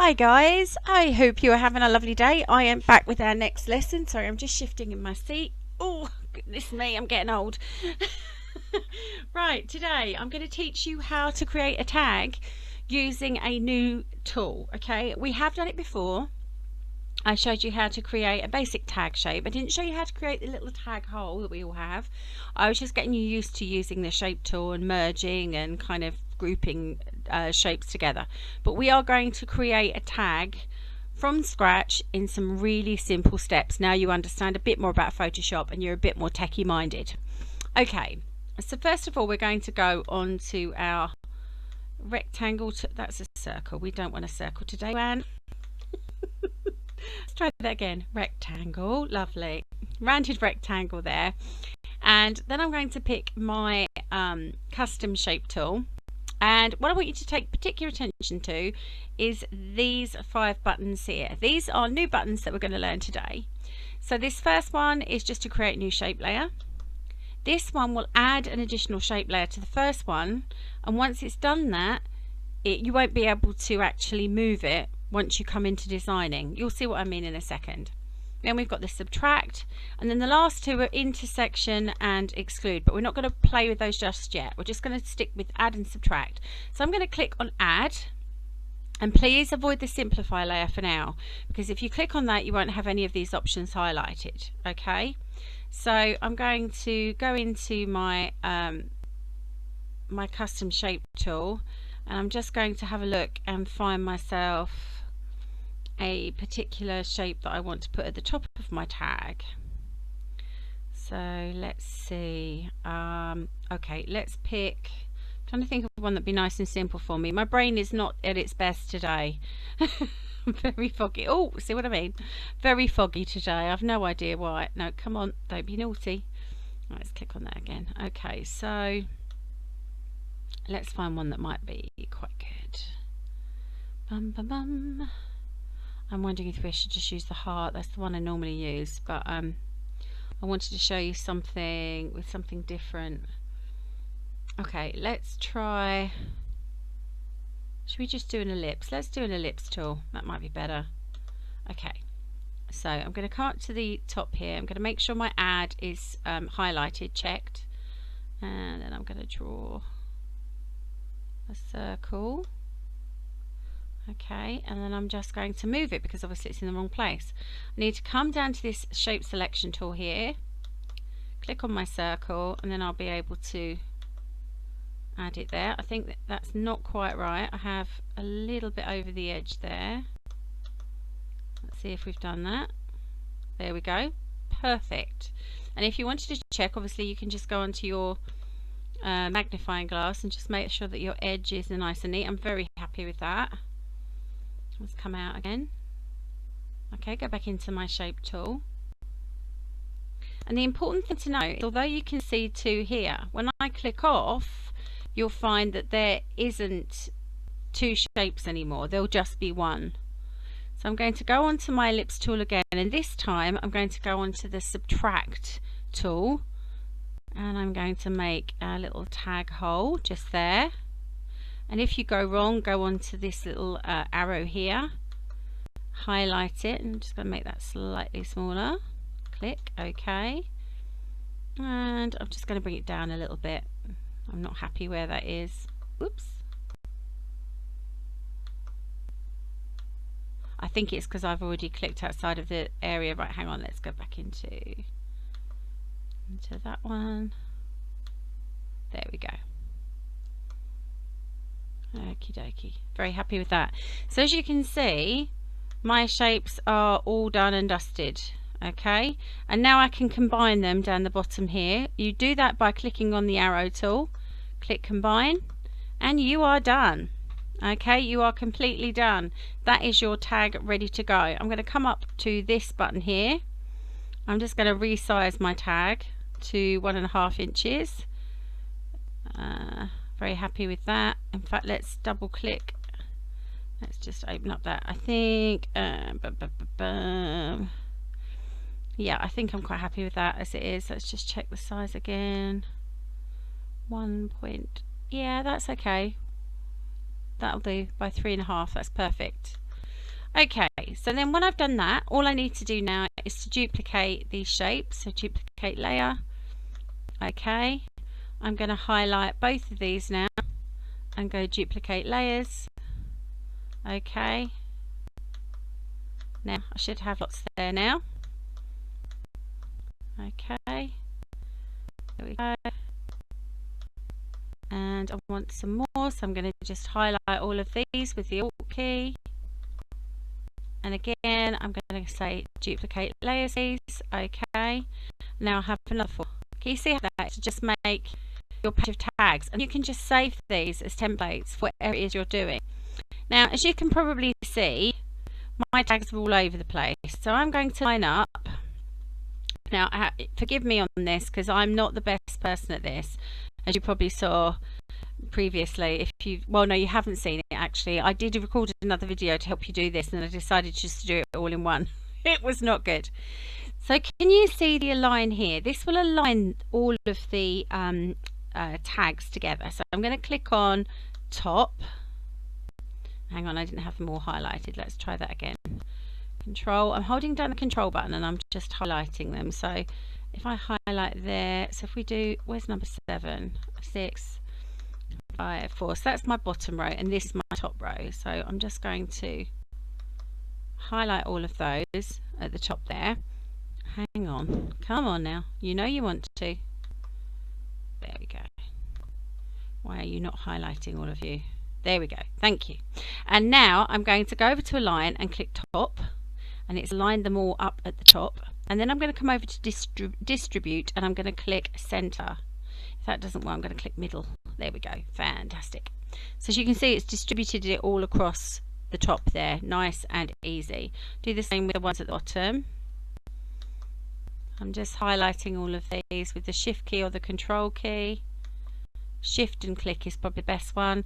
Hi guys, I hope you are having a lovely day. I am back with our next lesson. Sorry, I'm just shifting in my seat. Oh, goodness me, I'm getting old. Right, today I'm going to teach you how to create a tag using a new tool. Okay, we have done it before. I showed you how to create a basic tag shape. I didn't show you how to create the little tag hole that we all have. I was just getting you used to using the shape tool and merging and kind of grouping shapes together. But we are going to create a tag from scratch in some really simple steps. Now you understand a bit more about Photoshop and you're a bit more techie minded. Okay, so first of all we're going to go on to our rectangle. That's a circle. We don't want a circle today, Anne. Let's try that again. Rectangle, lovely. Rounded rectangle there. And then I'm going to pick my custom shape tool. And what I want you to take particular attention to is these 5 buttons here. These are new buttons that we're going to learn today. So this first one is just to create a new shape layer. This one will add an additional shape layer to the first one. And once it's done that, you won't be able to actually move it once you come into designing. You'll see what I mean in a second. Then we've got the subtract, and then the last two are intersection and exclude, but we're not going to play with those just yet. We're just going to stick with add and subtract. So I'm going to click on add, and please avoid the simplify layer for now, because if you click on that you won't have any of these options highlighted. Okay, so I'm going to go into my my custom shape tool, and I'm just going to have a look and find myself a particular shape that I want to put at the top of my tag. So let's see. Okay, let's pick. I'm trying to think of one that'd be nice and simple for me. My brain is not at its best today. Very foggy. Oh, see what I mean? Very foggy today. I've no idea why. No, come on, don't be naughty. Right, let's click on that again. Okay, so let's find one that might be quite good. Bum bum bum. I'm wondering if we should just use the heart. That's the one I normally use, but I wanted to show you something with something different. Okay, let's try. Should we just do an ellipse? Let's do an ellipse tool. That might be better. Okay, so I'm going to come up to the top here. I'm going to make sure my add is highlighted, checked, and then I'm going to draw a circle. Okay, and then I'm just going to move it because obviously it's in the wrong place. I need to come down to this shape selection tool here, click on my circle, and then I'll be able to add it there. I think that's not quite right. I have a little bit over the edge there. Let's see if we've done that. There we go. Perfect. And if you wanted to check, obviously you can just go onto your magnifying glass and just make sure that your edge is nice and neat. I'm very happy with that. Let's come out again. Okay, go back into my shape tool. And the important thing to know is, although you can see 2 here, when I click off, you'll find that there isn't 2 shapes anymore. There'll just be one. So I'm going to go onto my ellipse tool again, and this time I'm going to go onto the subtract tool, and I'm going to make a little tag hole just there. And if you go wrong, go on to this little arrow here, highlight it, and I'm just going to make that slightly smaller. Click OK, and I'm just going to bring it down a little bit. I'm not happy where that is. Oops. I think it's because I've already clicked outside of the area. Right, hang on, let's go back into that one. There we go. Okie dokie. Very happy with that. So as you can see, my shapes are all done and dusted. Okay, and now I can combine them down the bottom here. You do that by clicking on the arrow tool, click combine, and you are done. Okay, you are completely done. That is your tag ready to go. I'm going to come up to this button here. I'm just going to resize my tag to 1.5 inches. Very happy with that. In fact, let's double click. Let's just open up that. I think yeah, I think I'm quite happy with that as it is. Let's just check the size again. 1 point. Yeah, that's okay. That'll do. By 3.5. That's perfect. Okay, so then when I've done that, all I need to do now is to duplicate these shapes. So duplicate layer. Okay, I'm going to highlight both of these now and go duplicate layers. Okay, now I should have lots there now. Okay, there we go. And I want some more, so I'm going to just highlight all of these with the Alt key. And again, I'm going to say duplicate layers. Okay, now I have another 4. Can you see how that to just make your page of tags? And you can just save these as templates for whatever it is you're doing. Now, as you can probably see, my tags are all over the place. So I'm going to line up. Now, forgive me on this because I'm not the best person at this, as you probably saw previously. If you, well, no, you haven't seen it actually. I did record another video to help you do this, and I decided just to do it all in one. It was not good. So can you see the align here? This will align all of the tags together. So I'm going to click on top. Hang on, I didn't have them all highlighted. Let's try that again. Control. I'm holding down the control button and I'm just highlighting them. So if I highlight there, so if we do, where's number 7, 6, 5, 4. So that's my bottom row and this is my top row. So I'm just going to highlight all of those at the top there. Hang on, come on now, you know you want to. There we go. Why are you not highlighting, all of you? There we go, thank you. And now I'm going to go over to align and click top, and it's aligned them all up at the top. And then I'm going to come over to distribute and I'm going to click center. If that doesn't work, I'm going to click middle. There we go, fantastic. So as you can see, it's distributed it all across the top there, nice and easy. Do the same with the ones at the bottom. I'm just highlighting all of these with the shift key or the control key. Shift and click is probably the best one.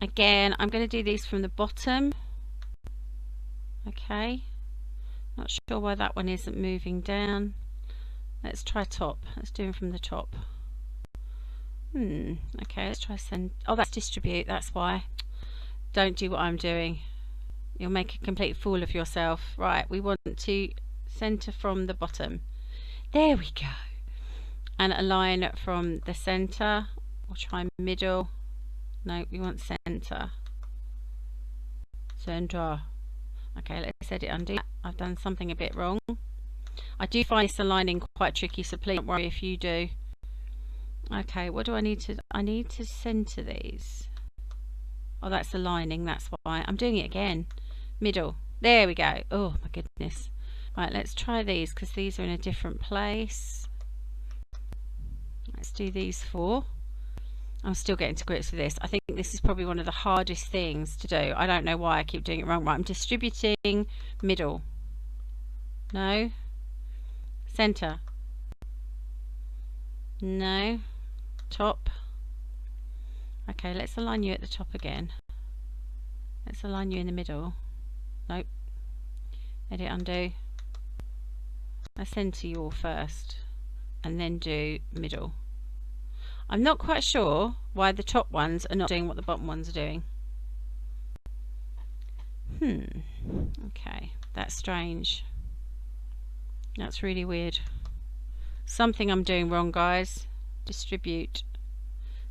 Again, I'm going to do these from the bottom. Okay, not sure why that one isn't moving down. Let's try top. Let's do them from the top. Okay, let's try send. Oh, that's distribute, that's why. Don't do what I'm doing. You'll make a complete fool of yourself. Right, we want to center from the bottom. There we go. And align from the center. We'll try middle. No, we want center. Center. Okay, let's edit undo. I've done something a bit wrong. I do find this aligning quite tricky, so please don't worry if you do. Okay, what do I need to? I need to center these. Oh, that's aligning, that's why. I'm doing it again. Middle. There we go. Oh my goodness. Right, let's try these because these are in a different place. Let's do these 4. I'm still getting to grips with this. I think this is probably one of the hardest things to do. I don't know why I keep doing it wrong. Right, I'm distributing middle. No. Center. No. Top. Okay, let's align you at the top again. Let's align you in the middle. Nope. Edit, undo. Let's center you all first and then do middle. I'm not quite sure why the top ones are not doing what the bottom ones are doing. Okay, that's strange. That's really weird. Something I'm doing wrong, guys. Distribute.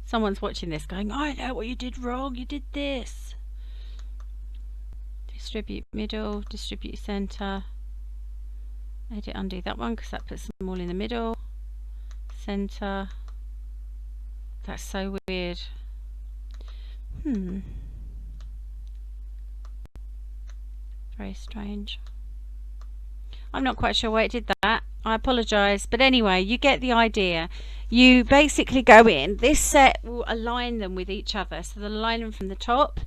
Someone's watching this going, I know what you did wrong, you did this. Distribute middle, distribute center. Edit, undo that one because that puts them all in the middle. Center. That's so weird. Very strange. I'm not quite sure why it did that. I apologise, but anyway, you get the idea. You basically go in, this set will align them with each other, so they'll align them from the top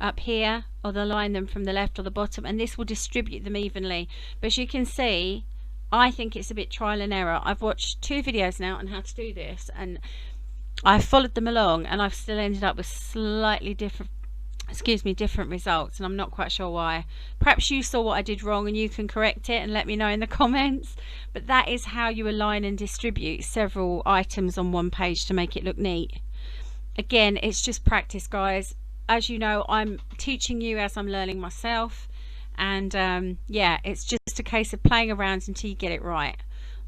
up here, or they'll align them from the left or the bottom, and this will distribute them evenly. But as you can see, I think it's a bit trial and error. I've watched 2 videos now on how to do this, and I've followed them along, and I've still ended up with slightly different results, and I'm not quite sure why. Perhaps you saw what I did wrong and you can correct it and let me know in the comments. But that is how you align and distribute several items on one page to make it look neat. Again, it's just practice, guys. As you know, I'm teaching you as I'm learning myself, and yeah, it's just a case of playing around until you get it right.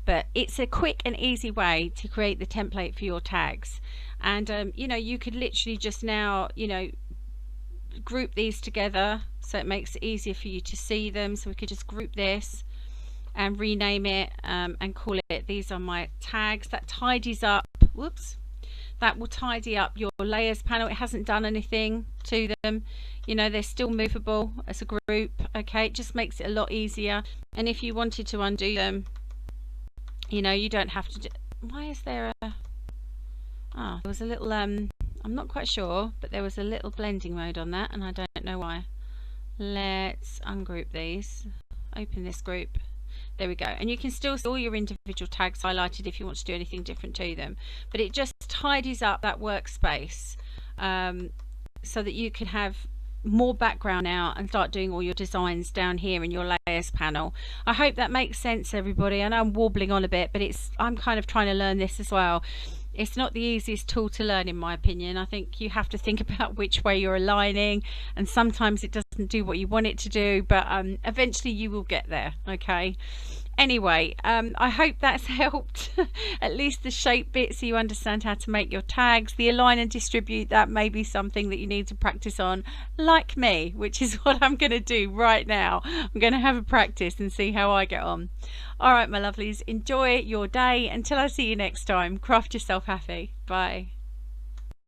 But it's a quick and easy way to create the template for your tags. And you know, you could literally just now, you know, group these together so it makes it easier for you to see them. So we could just group this and rename it, and call it, these are my tags. That tidies up, whoops, that will tidy up your layers panel. It hasn't done anything to them, you know, they're still movable as a group. Okay, it just makes it a lot easier. And if you wanted to undo them, you know, you don't have to do, why is there a, there was a little I'm not quite sure, but there was a little blending mode on that and I don't know why. Let's ungroup these, open this group. There we go. And you can still see all your individual tags highlighted if you want to do anything different to them, but it just tidies up that workspace, so that you can have more background now and start doing all your designs down here in your layers panel. I hope that makes sense, everybody. I know I'm warbling on a bit, but I'm kind of trying to learn this as well. It's not the easiest tool to learn, in my opinion. I think you have to think about which way you're aligning, and sometimes it doesn't do what you want it to do, but eventually you will get there. Okay, anyway, I hope that's helped. At least the shape bit, so you understand how to make your tags. The align and distribute, that may be something that you need to practice on, like me, which is what I'm going to do right now. I'm going to have a practice and see how I get on. All right, my lovelies, enjoy your day. Until I see you next time, craft yourself happy. Bye.